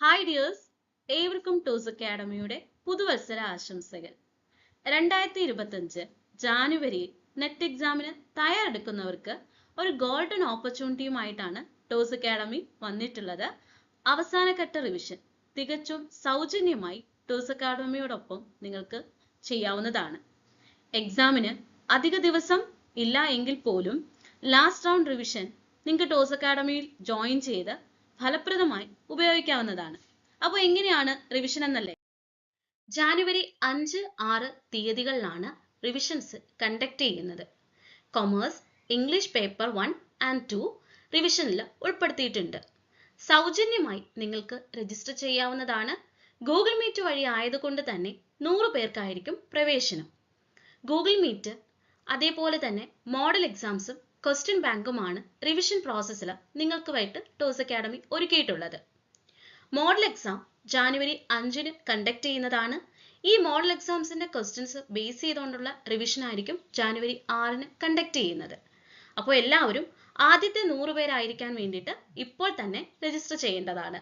Hi dears, ഏവർക്കും toss അക്കാഡമിയുടെ പുതുവത്സര ആശംസകൾ. 2025 ജാനുവരിയിൽ നെറ്റ് എക്സാമിന് തയ്യാറെടുക്കുന്നവർക്ക് ഒരു ഗോൾഡൻ ഓപ്പർച്യൂണിറ്റിയുമായിട്ടാണ് ടോസ് അക്കാഡമി വന്നിട്ടുള്ളത്. അവസാനഘട്ട റിവിഷൻ തികച്ചും സൗജന്യമായി ടോസ് അക്കാഡമിയോടൊപ്പം നിങ്ങൾക്ക് ചെയ്യാവുന്നതാണ്. എക്സാമിന് അധിക ദിവസം ഇല്ല എങ്കിൽ പോലും ലാസ്റ്റ് റൗണ്ട് റിവിഷൻ നിങ്ങൾക്ക് ടോസ് അക്കാഡമിയിൽ ജോയിൻ ചെയ്ത് ഫലപ്രദമായി ഉപയോഗിക്കാവുന്നതാണ്. അപ്പോൾ എങ്ങനെയാണ് റിവിഷൻ എന്നല്ലേ? ജാനുവരി 5-6 തീയതികളിലാണ് റിവിഷൻസ് കണ്ടക്ട് ചെയ്യുന്നത്. കൊമേഴ്സ്, ഇംഗ്ലീഷ് പേപ്പർ 1 and 2 റിവിഷനിൽ ഉൾപ്പെടുത്തിയിട്ടുണ്ട്. സൗജന്യമായി നിങ്ങൾക്ക് രജിസ്റ്റർ ചെയ്യാവുന്നതാണ്. ഗൂഗിൾ മീറ്റ് വഴി ആയതുകൊണ്ട് തന്നെ 100 പേർക്കായിരിക്കും പ്രവേശനം. ഗൂഗിൾ മീറ്റ് അതേപോലെ തന്നെ മോഡൽ എക്സാംസും ക്വസ്റ്റ്യൻ ബാങ്കുമാണ് റിവിഷൻ പ്രോസസ്സിൽ നിങ്ങൾക്കുമായിട്ട് ടോസ് അക്കാഡമി ഒരുക്കിയിട്ടുള്ളത്. മോഡൽ എക്സാം ജാനുവരി 5-ന് കണ്ടക്ട് ചെയ്യുന്നതാണ്. ഈ മോഡൽ എക്സാംസിന്റെ ക്വസ്റ്റ്യൻസ് ബേസ് ചെയ്തുകൊണ്ടുള്ള റിവിഷൻ ആയിരിക്കും ജാനുവരി 6-ന് കണ്ടക്ട് ചെയ്യുന്നത്. അപ്പോൾ എല്ലാവരും ആദ്യത്തെ 100 പേരായിരിക്കാൻ വേണ്ടിയിട്ട് ഇപ്പോൾ തന്നെ രജിസ്റ്റർ ചെയ്യേണ്ടതാണ്.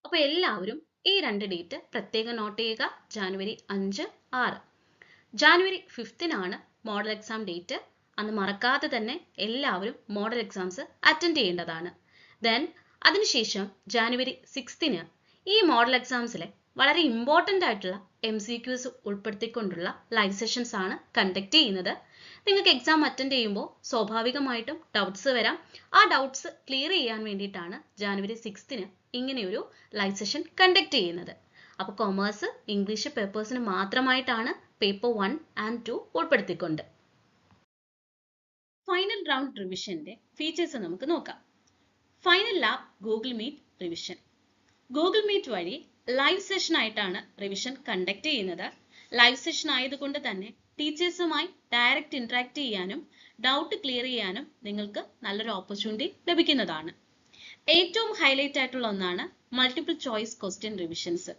അപ്പോൾ എല്ലാവരും ഈ 2 ഡേറ്റ് പ്രത്യേകം നോട്ട് ചെയ്യുക. ജാനുവരി 5-6. ജാനുവരി 5-നാണ് മോഡൽ എക്സാം ഡേറ്റ്. അന്ന് മറക്കാതെ തന്നെ എല്ലാവരും മോഡൽ എക്സാംസ് അറ്റൻഡ് ചെയ്യേണ്ടതാണ്. ദെൻ അതിനുശേഷം ജാനുവരി 6-ന് ഈ മോഡൽ എക്സാംസിലെ വളരെ ഇമ്പോർട്ടൻ്റ് ആയിട്ടുള്ള MCQs ഉൾപ്പെടുത്തിക്കൊണ്ടുള്ള ലൈവ് സെഷൻസ് ആണ് കണ്ടക്ട് ചെയ്യുന്നത്. നിങ്ങൾക്ക് എക്സാം അറ്റൻഡ് ചെയ്യുമ്പോൾ സ്വാഭാവികമായിട്ടും ഡൗട്ട്സ് വരാം. ആ ഡൗട്ട്സ് ക്ലിയർ ചെയ്യാൻ വേണ്ടിയിട്ടാണ് ജാനുവരി 6-ന് ഇങ്ങനെയൊരു ലൈവ് സെഷൻ കണ്ടക്ട് ചെയ്യുന്നത്. അപ്പോൾ കൊമേഴ്സ്, ഇംഗ്ലീഷ് പേപ്പേഴ്സിന് മാത്രമായിട്ടാണ് പേപ്പർ 1 and 2 ഉൾപ്പെടുത്തിക്കൊണ്ട്. ഫൈനൽ റൗണ്ട് റിവിഷന്റെ ഫീച്ചേഴ്സ് നമുക്ക് നോക്കാം. Final lab Google Meet revision. Google Meet വഴി ലൈവ് സെഷൻ ആയിട്ടാണ് റിവിഷൻ കണ്ടക്ട് ചെയ്യുന്നത്. ലൈവ് സെഷൻ ആയതുകൊണ്ട് തന്നെ ടീച്ചേഴ്സുമായി ഡയറക്റ്റ് ഇന്ററാക്ട് ചെയ്യാനും ഡൗട്ട് ക്ലിയർ ചെയ്യാനും നിങ്ങൾക്ക് നല്ലൊരു ഓപ്പർച്യൂണിറ്റി ലഭിക്കുന്നതാണ്. ഏറ്റവും ഹൈലൈറ്റ് ആയിട്ടുള്ള ഒന്നാണ് മൾട്ടിപ്പിൾ ചോയ്സ് ക്വസ്റ്റ്യൻ റിവിഷൻസ്.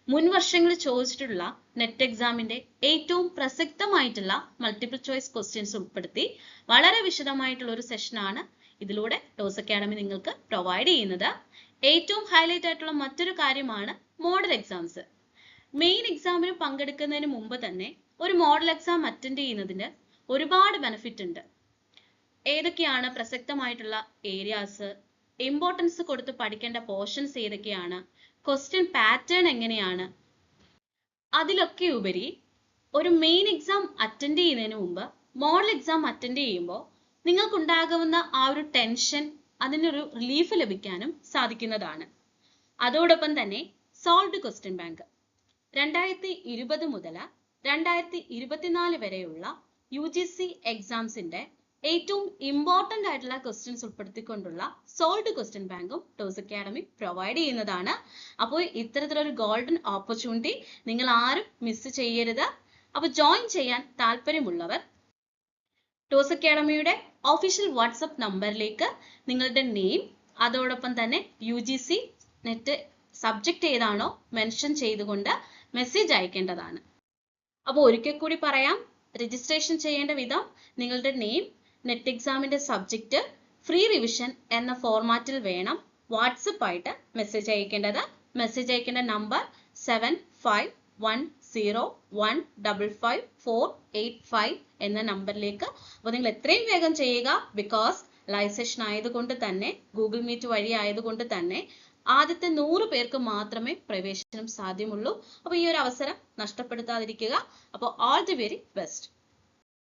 മുൻ വർഷങ്ങളിൽ ചോദിച്ചിട്ടുള്ള നെറ്റ് എക്സാമിന്റെ ഏറ്റവും പ്രസക്തമായിട്ടുള്ള മൾട്ടിപ്പിൾ ചോയ്സ് ക്വസ്റ്റ്യൻസ് ഉൾപ്പെടുത്തി വളരെ വിശദമായിട്ടുള്ള ഒരു സെഷനാണ് ഇതിലൂടെ ടോസ് അക്കാഡമി നിങ്ങൾക്ക് പ്രൊവൈഡ് ചെയ്യുന്നത്. ഏറ്റവും ഹൈലൈറ്റ് ആയിട്ടുള്ള മറ്റൊരു കാര്യമാണ് മോഡൽ എക്സാംസ്. മെയിൻ എക്സാമിന് പങ്കെടുക്കുന്നതിന് മുമ്പ് തന്നെ ഒരു മോഡൽ എക്സാം അറ്റൻഡ് ചെയ്യുന്നതിന് ഒരുപാട് ബെനിഫിറ്റ് ഉണ്ട്. ഏതൊക്കെയാണ് പ്രസക്തമായിട്ടുള്ള ഏരിയാസ്, ഇമ്പോർട്ടൻസ് കൊടുത്ത് പഠിക്കേണ്ട പോർഷൻസ് ഏതൊക്കെയാണ്, ക്വസ്റ്റ്യൻ പാറ്റേൺ എങ്ങനെയാണ്, അതിലൊക്കെ ഉപരി ഒരു മെയിൻ എക്സാം അറ്റൻഡ് ചെയ്യുന്നതിന് മുമ്പ് മോഡൽ എക്സാം അറ്റൻഡ് ചെയ്യുമ്പോൾ നിങ്ങൾക്കുണ്ടാകുന്ന ആ ഒരു ടെൻഷൻ, അതിനൊരു റിലീഫ് ലഭിക്കാനും സാധിക്കുന്നതാണ്. അതോടൊപ്പം തന്നെ സോൾവ്ഡ് ക്വസ്റ്റ്യൻ ബാങ്ക് 2020 മുതൽ 2024 വരെയുള്ള UGC എക്സാംസിന്റെ ഏറ്റവും ഇമ്പോർട്ടൻ്റ് ആയിട്ടുള്ള ക്വസ്റ്റ്യൻസ് ഉൾപ്പെടുത്തിക്കൊണ്ടുള്ള സോൾവ്ഡ് ക്വസ്റ്റ്യൻ ബാങ്കും ടോസ് അക്കാഡമി പ്രൊവൈഡ് ചെയ്യുന്നതാണ്. അപ്പോൾ ഇത്തരത്തിലൊരു ഗോൾഡൻ ഓപ്പർച്യൂണിറ്റി നിങ്ങൾ ആരും മിസ് ചെയ്യരുത്. അപ്പോൾ ജോയിൻ ചെയ്യാൻ താല്പര്യമുള്ളവർ ടോസ് അക്കാഡമിയുടെ ഒഫീഷ്യൽ വാട്സപ്പ് നമ്പറിലേക്ക് നിങ്ങളുടെ നെയിം അതോടൊപ്പം തന്നെ UGC നെറ്റ് സബ്ജക്റ്റ് ഏതാണോ മെൻഷൻ ചെയ്തുകൊണ്ട് മെസ്സേജ് അയക്കേണ്ടതാണ്. അപ്പോൾ ഒരിക്കൽ കൂടി പറയാം, രജിസ്ട്രേഷൻ ചെയ്യേണ്ട വിധം നിങ്ങളുടെ നെയിം, നെറ്റ് എക്സാമിന്റെ സബ്ജക്റ്റ്, ഫ്രീ റിവിഷൻ എന്ന ഫോർമാറ്റിൽ വേണം വാട്സപ്പ് ആയിട്ട് മെസ്സേജ് അയക്കേണ്ടത്. മെസ്സേജ് അയക്കേണ്ട നമ്പർ 7510155485 എന്ന നമ്പറിലേക്ക്. അപ്പോൾ നിങ്ങൾ എത്രയും വേഗം ചെയ്യുക. ബിക്കോസ് ലൈവ് സെഷൻ ആയതുകൊണ്ട് തന്നെ, ഗൂഗിൾ മീറ്റ് വഴി ആയതുകൊണ്ട് തന്നെ ആദ്യത്തെ 100 പേർക്ക് മാത്രമേ പ്രവേശനം സാധ്യമുള്ളൂ. അപ്പോൾ ഈ ഒരു അവസരം നഷ്ടപ്പെടുത്താതിരിക്കുക. അപ്പോൾ ഓൾ ദി വെരി ബെസ്റ്റ്.